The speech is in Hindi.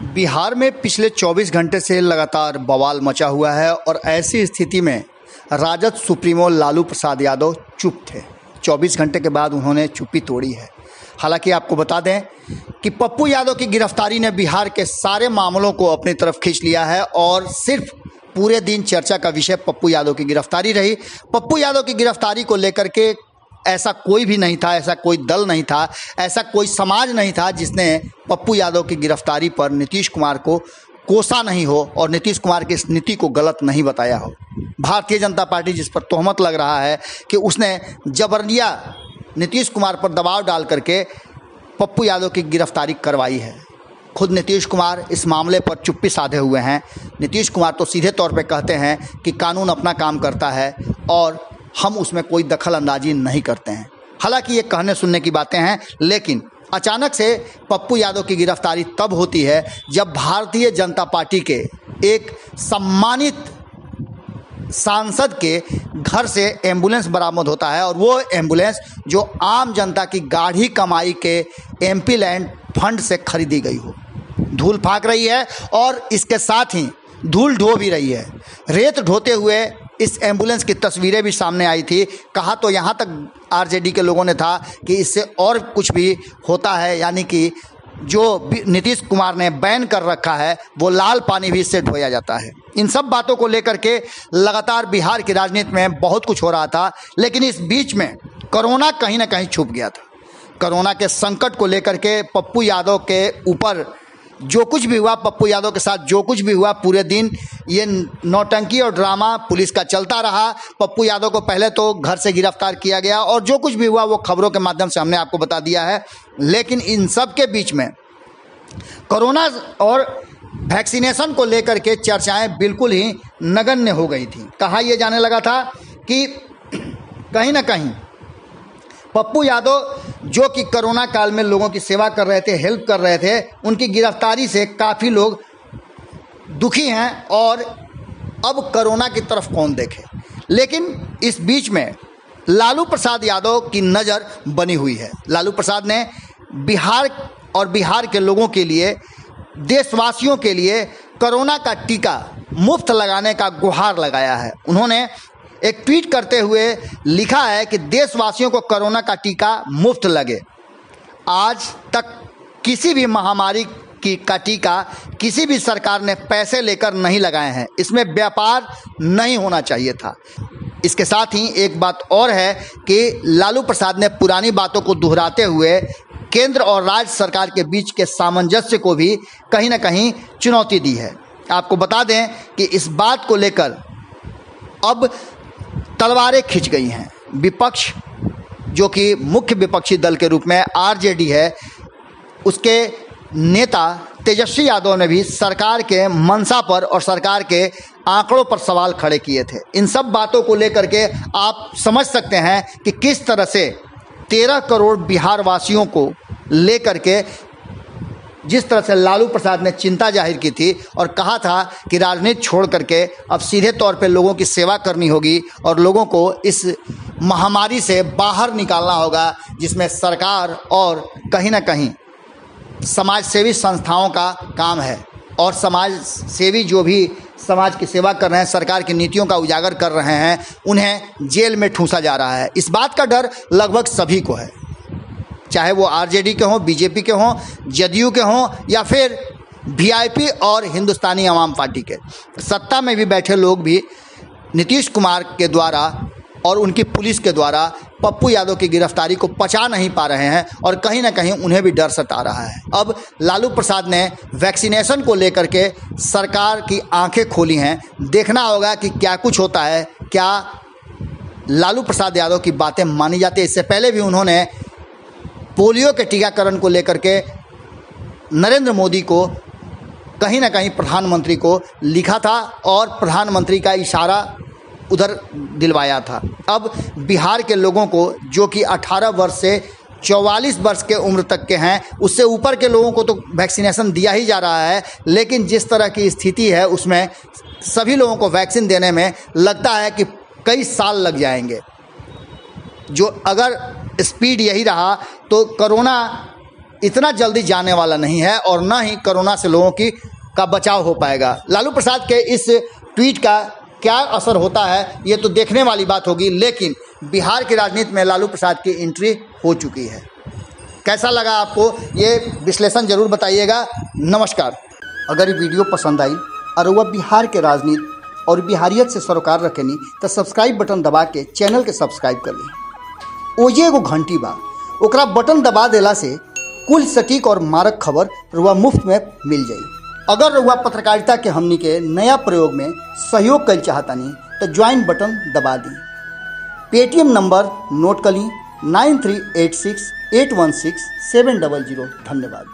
बिहार में पिछले 24 घंटे से लगातार बवाल मचा हुआ है और ऐसी स्थिति में राजद सुप्रीमो लालू प्रसाद यादव चुप थे। 24 घंटे के बाद उन्होंने चुप्पी तोड़ी है। हालांकि आपको बता दें कि पप्पू यादव की गिरफ्तारी ने बिहार के सारे मामलों को अपनी तरफ खींच लिया है और सिर्फ पूरे दिन चर्चा का विषय पप्पू यादव की गिरफ्तारी रही। पप्पू यादव की गिरफ्तारी को लेकर के ऐसा कोई भी नहीं था, ऐसा कोई दल नहीं था, ऐसा कोई समाज नहीं था जिसने पप्पू यादव की गिरफ्तारी पर नीतीश कुमार को कोसा नहीं हो और नीतीश कुमार की इस नीति को गलत नहीं बताया हो। भारतीय जनता पार्टी जिस पर तोहमत लग रहा है कि उसने जबरनिया नीतीश कुमार पर दबाव डाल करके पप्पू यादव की गिरफ्तारी करवाई है। खुद नीतीश कुमार इस मामले पर चुप्पी साधे हुए हैं। नीतीश कुमार तो सीधे तौर पे कहते हैं कि कानून अपना काम करता है और हम उसमें कोई दखल अंदाजी नहीं करते हैं। हालांकि ये कहने सुनने की बातें हैं, लेकिन अचानक से पप्पू यादव की गिरफ्तारी तब होती है जब भारतीय जनता पार्टी के एक सम्मानित सांसद के घर से एम्बुलेंस बरामद होता है और वो एम्बुलेंस जो आम जनता की गाढ़ी कमाई के एमपी लैंड फंड से खरीदी गई हो, धूल फाक रही है और इसके साथ ही धूल ढो भी रही है। रेत ढोते हुए इस एम्बुलेंस की तस्वीरें भी सामने आई थी। कहा तो यहाँ तक आरजेडी के लोगों ने था कि इससे और कुछ भी होता है, यानी कि जो नीतीश कुमार ने बैन कर रखा है वो लाल पानी भी इससे ढोया जाता है। इन सब बातों को लेकर के लगातार बिहार की राजनीति में बहुत कुछ हो रहा था, लेकिन इस बीच में कोरोना कहीं ना कहीं छुप गया था। कोरोना के संकट को लेकर के पप्पू यादव के ऊपर जो कुछ भी हुआ, पप्पू यादव के साथ जो कुछ भी हुआ, पूरे दिन ये नौटंकी और ड्रामा पुलिस का चलता रहा। पप्पू यादव को पहले तो घर से गिरफ्तार किया गया और जो कुछ भी हुआ वो खबरों के माध्यम से हमने आपको बता दिया है। लेकिन इन सब के बीच में कोरोना और वैक्सीनेशन को लेकर के चर्चाएं बिल्कुल ही नगण्य हो गई थी। कहा यह जाने लगा था कि कहीं ना कहीं पप्पू यादव जो कि कोरोना काल में लोगों की सेवा कर रहे थे, हेल्प कर रहे थे, उनकी गिरफ्तारी से काफ़ी लोग दुखी हैं और अब कोरोना की तरफ कौन देखे। लेकिन इस बीच में लालू प्रसाद यादव की नज़र बनी हुई है। लालू प्रसाद ने बिहार और बिहार के लोगों के लिए, देशवासियों के लिए कोरोना का टीका मुफ्त लगाने का गुहार लगाया है। उन्होंने एक ट्वीट करते हुए लिखा है कि देशवासियों को कोरोना का टीका मुफ्त लगे। आज तक किसी भी महामारी का टीका किसी भी सरकार ने पैसे लेकर नहीं लगाए हैं। इसमें व्यापार नहीं होना चाहिए था। इसके साथ ही एक बात और है कि लालू प्रसाद ने पुरानी बातों को दोहराते हुए केंद्र और राज्य सरकार के बीच के सामंजस्य को भी कहीं ना कहीं चुनौती दी है। आपको बता दें कि इस बात को लेकर अब तलवारें खिंच गई हैं। विपक्ष जो कि मुख्य विपक्षी दल के रूप में आरजेडी है, उसके नेता तेजस्वी यादव ने भी सरकार के मंशा पर और सरकार के आंकड़ों पर सवाल खड़े किए थे। इन सब बातों को लेकर के आप समझ सकते हैं कि किस तरह से 13 करोड़ बिहार वासियों को लेकर के जिस तरह से लालू प्रसाद ने चिंता जाहिर की थी और कहा था कि राजनीति छोड़ करके अब सीधे तौर पे लोगों की सेवा करनी होगी और लोगों को इस महामारी से बाहर निकालना होगा, जिसमें सरकार और कहीं ना कहीं समाज सेवी संस्थाओं का काम है और समाज सेवी जो भी समाज की सेवा कर रहे हैं, सरकार की नीतियों का उजागर कर रहे हैं, उन्हें जेल में ठूंसा जा रहा है। इस बात का डर लगभग सभी को है, चाहे वो आरजेडी के हों, बीजेपी के हों, जदयू के हों या फिर वीआईपी और हिंदुस्तानी आवाम पार्टी के। सत्ता में भी बैठे लोग भी नीतीश कुमार के द्वारा और उनकी पुलिस के द्वारा पप्पू यादव की गिरफ्तारी को पचा नहीं पा रहे हैं और कहीं ना कहीं उन्हें भी डर सता रहा है। अब लालू प्रसाद ने वैक्सीनेशन को लेकर के सरकार की आंखें खोली हैं। देखना होगा कि क्या कुछ होता है, क्या लालू प्रसाद यादव की बातें मानी जाती है। इससे पहले भी उन्होंने पोलियो के टीकाकरण को लेकर के नरेंद्र मोदी को कहीं ना कहीं प्रधानमंत्री को लिखा था और प्रधानमंत्री का इशारा उधर दिलवाया था। अब बिहार के लोगों को जो कि 18 वर्ष से 44 वर्ष के उम्र तक के हैं, उससे ऊपर के लोगों को तो वैक्सीनेशन दिया ही जा रहा है, लेकिन जिस तरह की स्थिति है उसमें सभी लोगों को वैक्सीन देने में लगता है कि कई साल लग जाएंगे। जो अगर स्पीड यही रहा तो कोरोना इतना जल्दी जाने वाला नहीं है और ना ही कोरोना से लोगों का बचाव हो पाएगा। लालू प्रसाद के इस ट्वीट का क्या असर होता है ये तो देखने वाली बात होगी, लेकिन बिहार की राजनीति में लालू प्रसाद की एंट्री हो चुकी है। कैसा लगा आपको ये विश्लेषण जरूर बताइएगा। नमस्कार। अगर ये वीडियो पसंद आई और वह बिहार के राजनीति और बिहारियत से सरोकार रखेनी तो सब्सक्राइब बटन दबा के चैनल के सब्सक्राइब कर ली। ओजे एगो घंटी बा, ओकरा बटन दबा देला से कुल सटीक और मारक खबर रुआ मुफ्त में मिल जाई। अगर रुआ पत्रकारिता के हमनी के नया प्रयोग में सहयोग कर चाहतानी तो ज्वाइन बटन दबा दी। पेटीएम नंबर नोट कर ली 9386816700। धन्यवाद।